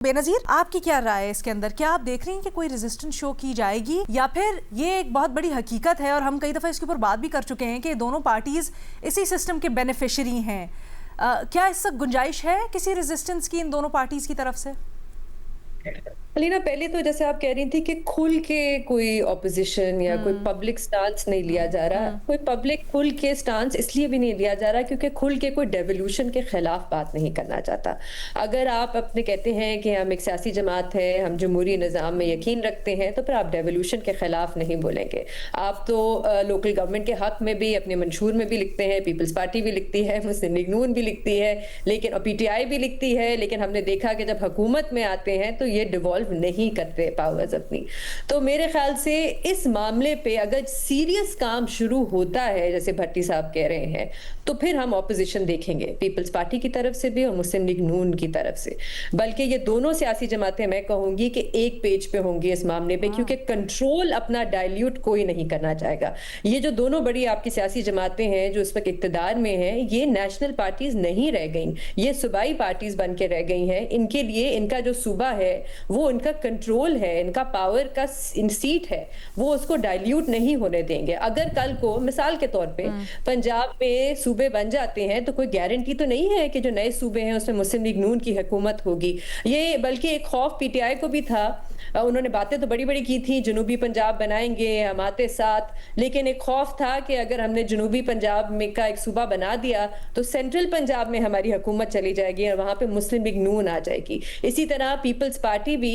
बेनज़ीर, आपकी क्या राय है इसके अंदर? क्या आप देख रही हैं कि कोई रेजिस्टेंस शो की जाएगी, या फिर ये एक बहुत बड़ी हकीकत है और हम कई दफ़ा इसके ऊपर बात भी कर चुके हैं कि दोनों पार्टीज इसी सिस्टम के बेनिफिशरी हैं? क्या इस वक्त गुंजाइश है किसी रेजिस्टेंस की इन दोनों पार्टीज की तरफ से? अलीना, पहले तो जैसे आप कह रही थी कि खुल के कोई ऑपोजिशन या कोई पब्लिक स्टांस नहीं लिया जा रहा। कोई पब्लिक खुल के स्टांस इसलिए भी नहीं लिया जा रहा क्योंकि खुल के कोई डेवोल्यूशन के खिलाफ बात नहीं करना चाहता। अगर आप अपने कहते हैं कि हम एक सियासी जमात है, हम जमहूरी निज़ाम में यकीन रखते हैं, तो फिर आप डेवोल्यूशन के खिलाफ नहीं बोलेंगे। आप तो लोकल गवर्नमेंट के हक में भी अपने मंशूर में भी लिखते हैं, पीपल्स पार्टी भी लिखती है, मुस्लिम लीग नून भी लिखती है, लेकिन और PTI भी लिखती है, लेकिन हमने देखा कि जब हुकूमत में आते हैं तो ये डिवॉल्व नहीं करते पावर्स अपनी। तो मेरे ख्याल से इस मामले पे अगर सीरियस काम शुरू होता है, जैसे भट्टी साहब कह रहे हैं, तो फिर हम ऑपोजिशन देखेंगे पीपल्स पार्टी की तरफ से भी और मुस्लिम लीग नून की तरफ से। बल्कि ये दोनों सियासी जमातें मैं कहूंगी कि एक पेज पे होंगी इस मामले पे, क्योंकि कंट्रोल अपना डाइल्यूट कोई नहीं करना चाहेगा। ये जो दोनों बड़ी आपकी सियासी जमातें हैं जो इस वक्त इक्तदार में हैं, ये नेशनल पार्टीज नहीं रह गई, ये सूबाई पार्टीज बन के रह गई हैं। इनके लिए इनका जो सूबा है वो इनका कंट्रोल है, इनका पावर का सीट है, वो उसको डाइल्यूट नहीं होने देंगे। अगर कल को मिसाल के तौर पे पंजाब में सूबे बन जाते हैं तो कोई गारंटी तो नहीं है कि जो नए सूबे हैं उसमें मुस्लिम लीग नून की हुकूमत होगी। ये बल्कि एक खौफ PTI को भी था। उन्होंने बातें तो बड़ी बड़ी की थी, जनूबी पंजाब बनाएंगे हम आते साथ, लेकिन एक खौफ था कि अगर हमने जनूबी पंजाब में का एक सूबा बना दिया तो सेंट्रल पंजाब में हमारी हुकूमत चली जाएगी और वहां पे मुस्लिम लीग नून आ जाएगी। इसी तरह पीपल्स पार्टी भी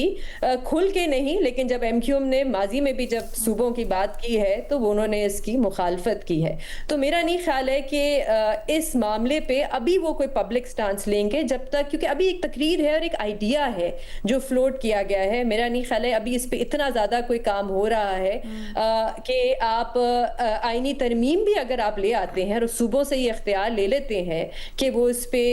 खुल के नहीं, लेकिन जब MQM ने माजी में भी जब सूबों की बात की है तो वो उन्होंने इसकी मुखालफत की है। तो मेरा नहीं ख्याल है कि इस मामले पे अभी वो कोई पब्लिक स्टांस लेंगे जब तक, क्योंकि अभी एक तकरीर है और एक आइडिया है जो फ्लोट किया गया है। मेरा नहीं ख्याल है अभी इस पे इतना ज्यादा कोई काम हो रहा है कि आप आईनी तरमीम भी अगर आप ले आते हैं और सूबों से ये इख्तियार ले लेते हैं कि वो इस पे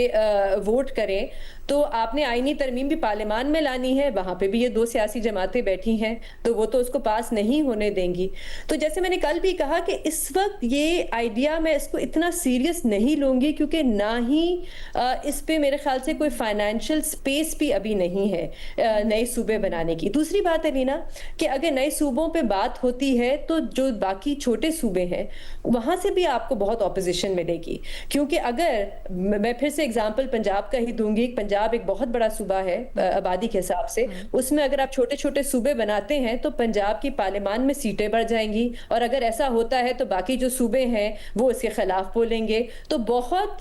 वोट करें, तो आपने आईनी तरमीम भी पार्लियामान में लानी है, वहां पे भी ये दो सियासी जमातें बैठी हैं, तो वो तो उसको पास नहीं होने देंगी। तो जैसे मैंने कल भी कहा कि इस वक्त ये आइडिया मैं इसको इतना सीरियस नहीं लूंगी, क्योंकि ना ही इस पे मेरे ख्याल से कोई फाइनेंशियल स्पेस भी अभी नहीं है नए सूबे बनाने की। दूसरी बात है नीना कि अगर नए सूबों पे बात होती है तो जो बाकी छोटे सूबे हैं वहां से भी आपको बहुत ऑपोजिशन मिलेगी, क्योंकि अगर मैं फिर से एग्जाम्पल पंजाब का ही दूंगी। पंजाब एक बहुत बड़ा सूबा है आबादी के हिसाब से, उसमें अगर आप छोटे छोटे सूबे बनाते हैं तो पंजाब की पार्लियामान में सीटें बढ़ जाएंगी, और अगर ऐसा होता है तो बाकी जो सूबे हैं वो इसके खिलाफ बोलेंगे। तो बहुत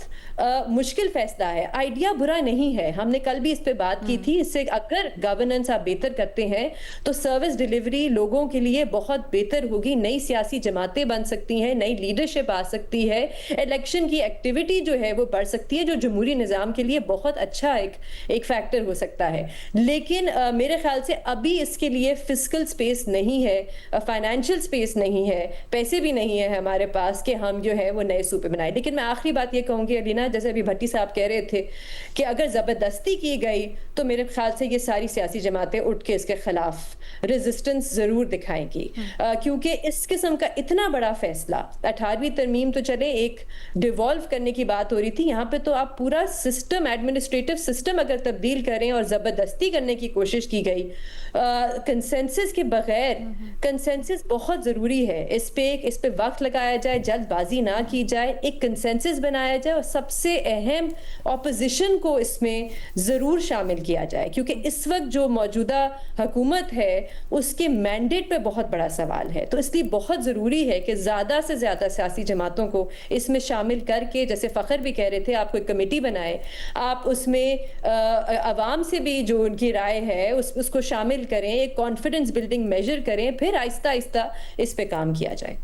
मुश्किल फैसला है। आइडिया बुरा नहीं है, हमने कल भी इस पे बात की थी। इससे अगर गवर्नेंस आप बेहतर करते हैं तो सर्विस डिलीवरी लोगों के लिए बहुत बेहतर होगी, नई सियासी जमातें बन सकती हैं, नई लीडरशिप आ सकती है, इलेक्शन की एक्टिविटी जो है वो बढ़ सकती है, जो जमहूरी निज़ाम के लिए बहुत अच्छा एक फैक्टर हो सकता है। लेकिन मेरे ख्याल से अभी इसके लिए फिस्कल स्पेस नहीं है, फाइनेंशियल स्पेस नहीं है, पैसे भी नहीं है हमारे पास कि हम जो है वो नए सूबे बनाए। लेकिन मैं आखिरी बात ये कहूंगी अलीना, जैसे अभी भट्टी साहब कह रहे थे कि अगर जबरदस्ती की गई तो मेरे ख्याल से ये सारी सियासी जमातें उठ के इसके खिलाफ रेजिस्टेंस जरूर दिखाएंगी, क्योंकि इस किस्म का इतना बड़ा फैसला, 18वीं तरमीम तो चले एक डिवॉल्व करने की बात हो रही थी, यहाँ पे तो आप पूरा सिस्टम, एडमिनिस्ट्रेटिव सिस्टम अगर तब्दील करें और जबरदस्ती करने की कोशिश की गई कंसेंसस के बगैर। कंसेंसस बहुत जरूरी है, इस पे वक्त लगाया जाए, जल्दबाजी ना की जाए, एक कंसेंसस बनाया जाए और सबसे अहम ऑपोजिशन को इसमें जरूर शामिल किया जाए, क्योंकि इस वक्त जो मौजूदा हुकूमत है उसके मैंडेट पे बहुत बड़ा सवाल है। तो इसलिए बहुत जरूरी है कि ज्यादा से ज्यादा सियासी जमातों को इसमें शामिल करके, जैसे फखर भी कह रहे थे, आप कोई कमेटी बनाए, आप उसमें अवाम से भी जो उनकी राय है उसको शामिल करें, एक कॉन्फिडेंस बिल्डिंग मेजर करें, फिर आहिस्ता आहिस्ता इस पे काम किया जाए।